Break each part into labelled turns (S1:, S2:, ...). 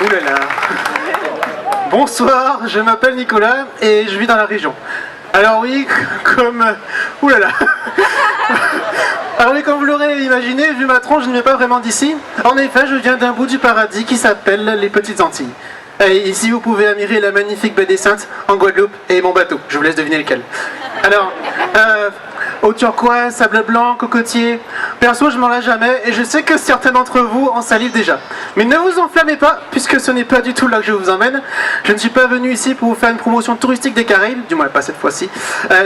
S1: Ouh là là. Bonsoir, je m'appelle Nicolas et je vis dans la région. Alors oui, comme... Ouh là là. Alors oui, comme vous l'aurez imaginé, vu ma tronche, je ne viens pas vraiment d'ici. En effet, je viens d'un bout du paradis qui s'appelle les Petites Antilles. Et ici, vous pouvez admirer la magnifique baie des Saintes en Guadeloupe et mon bateau. Je vous laisse deviner lequel. Alors, eau turquoise, sable blanc, cocotier. Perso, je m'en lasse jamais et je sais que certains d'entre vous en salivent déjà. Mais ne vous enflammez pas, puisque ce n'est pas du tout là que je vous emmène. Je ne suis pas venu ici pour vous faire une promotion touristique des Caraïbes, du moins pas cette fois-ci.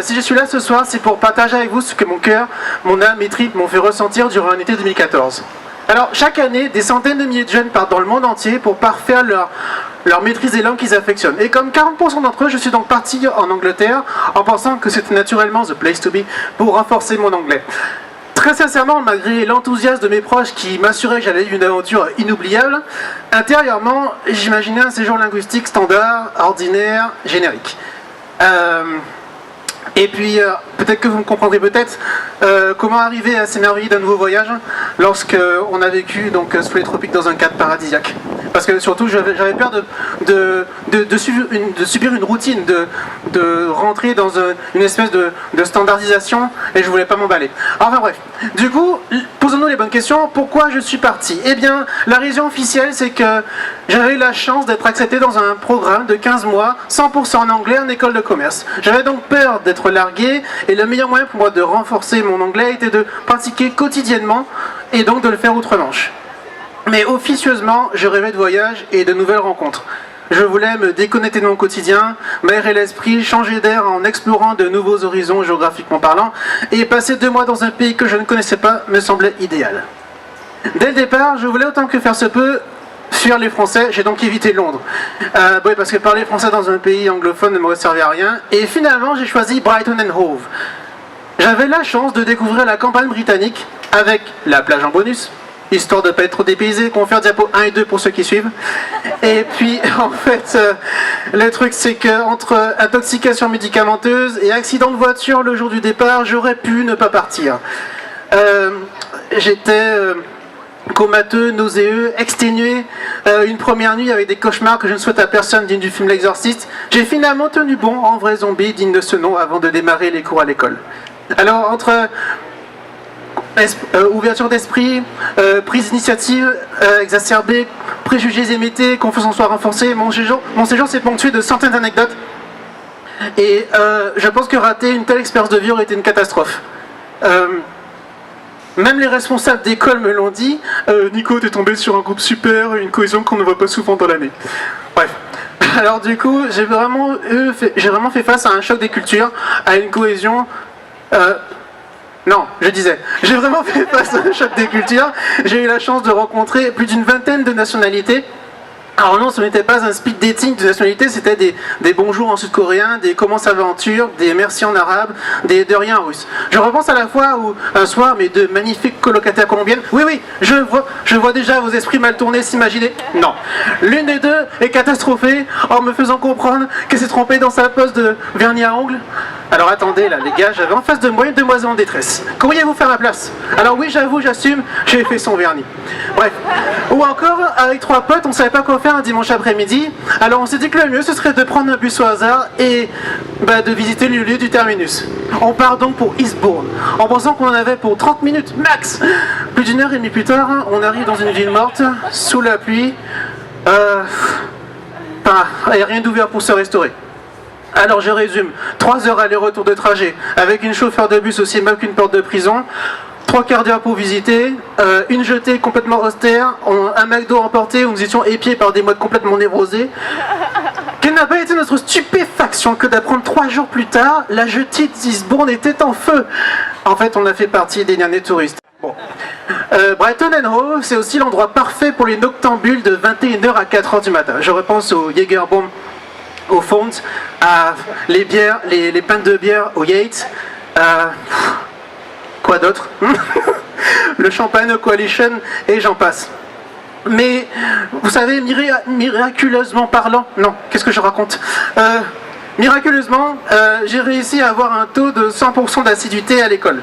S1: Si je suis là ce soir, c'est pour partager avec vous ce que mon cœur, mon âme et tripes m'ont fait ressentir durant un été 2014. Alors, chaque année, des centaines de milliers de jeunes partent dans le monde entier pour parfaire leur maîtrise des langues qu'ils affectionnent. Et comme 40% d'entre eux, je suis donc parti en Angleterre en pensant que c'était naturellement the place to be pour renforcer mon anglais. Très sincèrement, malgré l'enthousiasme de mes proches qui m'assuraient que j'allais vivre une aventure inoubliable, intérieurement, j'imaginais un séjour linguistique standard, ordinaire, générique. Et puis, peut-être que vous me comprendrez peut-être comment arriver à s'émerveiller d'un nouveau voyage lorsque on a vécu donc, sous les tropiques dans un cadre paradisiaque. Parce que surtout, j'avais peur de subir une routine, de rentrer dans une espèce de standardisation et je voulais pas m'emballer. Enfin bref, du coup, posons-nous les bonnes questions. Pourquoi je suis parti? Eh bien, la raison officielle, c'est que j'avais eu la chance d'être accepté dans un programme de 15 mois, 100% en anglais en école de commerce. J'avais donc peur d'être largué et le meilleur moyen pour moi de renforcer mon anglais était de pratiquer quotidiennement et donc de le faire outre-Manche. Mais officieusement, je rêvais de voyage et de nouvelles rencontres. Je voulais me déconnecter de mon quotidien, m'aérer l'esprit, changer d'air en explorant de nouveaux horizons géographiquement parlant, et passer 2 mois dans un pays que je ne connaissais pas me semblait idéal. Dès le départ, je voulais autant que faire se peut fuir les Français, j'ai donc évité Londres. Oui, parce que parler français dans un pays anglophone ne m'aurait servi à rien, et finalement j'ai choisi Brighton and Hove. J'avais la chance de découvrir la campagne britannique avec la plage en bonus, histoire de ne pas être trop dépaysé, qu'on fait diapo 1 et 2 pour ceux qui suivent. Et puis, en fait, le truc, c'est qu'entre intoxication médicamenteuse et accident de voiture le jour du départ, j'aurais pu ne pas partir. J'étais comateux, nauséeux, exténué, une première nuit avec des cauchemars que je ne souhaite à personne digne du film L'Exorciste. J'ai finalement tenu bon en vrai zombie digne de ce nom avant de démarrer les cours à l'école. Alors, entre ouverture d'esprit, prise d'initiative exacerbée, préjugés émettés, confiance en soi renforcée, mon séjour s'est ponctué de centaines d'anecdotes. Et je pense que rater une telle expérience de vie aurait été une catastrophe. Même les responsables d'école me l'ont dit. Nico, t'es tombé sur un groupe super, une cohésion qu'on ne voit pas souvent dans l'année. Bref. Alors du coup, j'ai vraiment fait face à un choc des cultures, à une cohésion... Non, je disais, j'ai vraiment fait face à un choc des cultures. J'ai eu la chance de rencontrer plus d'une vingtaine de nationalités. Alors non, ce n'était pas un speed dating de nationalité, c'était des bonjours en sud-coréen, des comment ça va en turc, des merci en arabe, des de rien en russe. Je repense à la fois où, un soir, mes 2 magnifiques colocataires colombiennes, oui, je vois déjà vos esprits mal tournés s'imaginer. Non. L'une des 2 est catastrophée en me faisant comprendre qu'elle s'est trompée dans sa pose de vernis à ongles. Alors attendez là les gars, j'avais en face de moi une demoiselle en détresse. Qu'auriez-vous faire ma place? Alors oui, j'avoue, j'assume, j'ai fait son vernis. Bref. Ou encore, avec 3 potes, on savait pas quoi faire un dimanche après-midi. Alors on s'est dit que le mieux ce serait de prendre un bus au hasard et de visiter le lieu du terminus. On part donc pour Eastbourne, en pensant qu'on en avait pour 30 minutes max. Plus d'1 heure et demie plus tard, on arrive dans une ville morte, sous la pluie. Et rien d'ouvert pour se restaurer. Alors je résume, 3 heures aller-retour de trajet, avec une chauffeur de bus aussi mal qu'une porte de prison, 3 quarts d'heure pour visiter, une jetée complètement austère, un McDo emporté où nous étions épiés par des modes complètement névrosés. Quelle n'a pas été notre stupéfaction que d'apprendre 3 jours plus tard, la jetée d'Eastbourne était en feu. En fait, on a fait partie des derniers touristes. Bon. Brighton and Hove, c'est aussi l'endroit parfait pour les noctambules de 21h à 4h du matin. Je repense au Jägerbomb, au Font, à les bières, les pintes de bière au Yates, quoi d'autre? Le Champagne Coalition et j'en passe. Mais vous savez, miraculeusement parlant, non, qu'est-ce que je raconte? Miraculeusement, j'ai réussi à avoir un taux de 100% d'assiduité à l'école.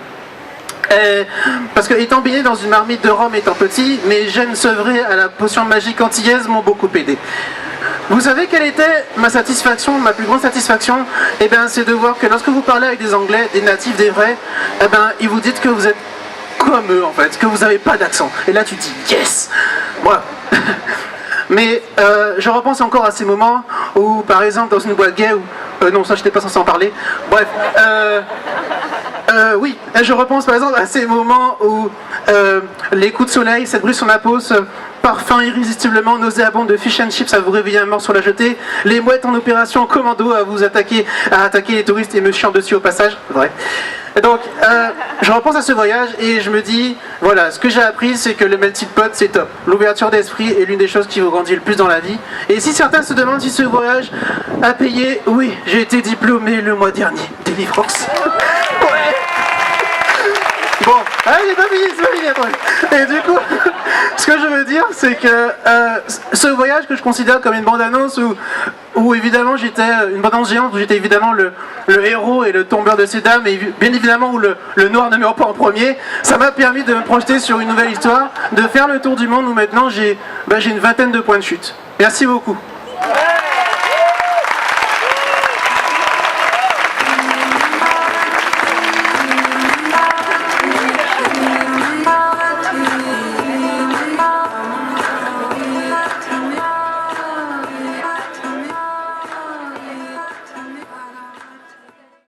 S1: Parce que étant baigné dans une marmite de rhum étant petit, mes gènes sevrés à la potion magique antillaise m'ont beaucoup aidé. Vous savez quelle était ma satisfaction, ma plus grande satisfaction? Eh bien, c'est de voir que lorsque vous parlez avec des Anglais, des natifs, des vrais, eh ben, ils vous disent que vous êtes comme eux en fait, que vous n'avez pas d'accent. Et là, tu te dis yes. Voilà. Mais je repense encore à ces moments où, par exemple, dans une boîte gay, où non, ça, je n'étais pas censé en parler. Bref. Oui, je repense par exemple à ces moments où les coups de soleil, cette brûle sur ma peau, ce parfum irrésistiblement nauséabond de fish and chips à vous réveiller un mort sur la jetée, les mouettes en opération commando à vous attaquer les touristes et me chiant dessus au passage. Vrai. Donc, je repense à ce voyage et je me dis, voilà, ce que j'ai appris, c'est que le melting pot, c'est top. L'ouverture d'esprit est l'une des choses qui vous grandit le plus dans la vie. Et si certains se demandent si ce voyage a payé, oui, j'ai été diplômé le mois dernier. Délivrance. Ouais. Bon, j'ai pas fini, c'est pas fini après. Et du coup, ce que je veux dire, c'est que ce voyage que je considère comme une bande-annonce où évidemment j'étais une bande-annonce géante, où j'étais évidemment le héros et le tombeur de ces dames, et bien évidemment où le noir ne meurt pas en premier, ça m'a permis de me projeter sur une nouvelle histoire, de faire le tour du monde où maintenant j'ai une vingtaine de points de chute. Merci beaucoup.